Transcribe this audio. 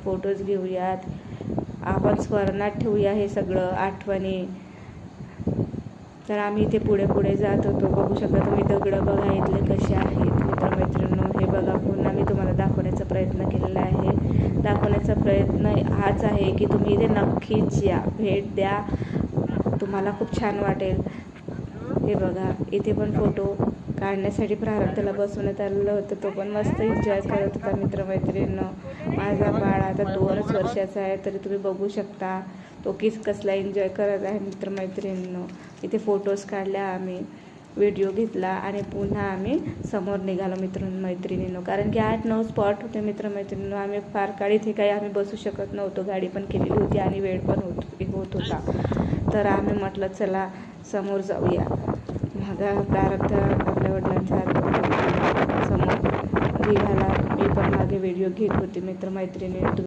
Photos घेऊयात, आपण स्मरणात ठेवूया हे सगळं आठवणी. तर आम्ही इथे पुढे पुढे जात होतो. बघू शकता तुम्ही दगडं बघा इथले कसे आहेत मित्रमैत्रिणींनो. हे बघा पुन्हा मी तुम्हाला दाखवण्याचा प्रयत्न केलेला आहे. दाखवण्याचा प्रयत्न हाच आहे की तुम्ही इथे नक्कीच या, भेट द्या, तुम्हाला खूप छान वाटेल. हे बघा इथे पण फोटो काढण्यासाठी प्रारब्धला बसवण्यात आलेलं होतं. तो पण मस्त एन्जॉय करत होता मित्रमैत्रिणींनो. माझा बाळ आता 2च वर्षाचा आहे, तरी तुम्ही बघू शकता तो कसला एन्जॉय करत आहे मित्रमैत्रिणींनो. इथे फोटोज काढल्या आम्ही, व्हिडिओ घेतला आणि पुन्हा आम्ही समोर निघालो मित्रमैत्रिणींनो. कारण की 8-9 स्पॉट होते मित्रमैत्रिणींनो. आम्ही फार काळ इथे काही आम्ही बसू शकत नव्हतो, गाडी पण केलेली होती आणि वेळ पण होत होता. तर आम्ही म्हटलं चला समोर जाऊया. माझा प्रारब्ध आपल्या वडिलांच्या हात समोर निघाला. मी पण मागे व्हिडिओ घेत होते मित्रमैत्रिणी.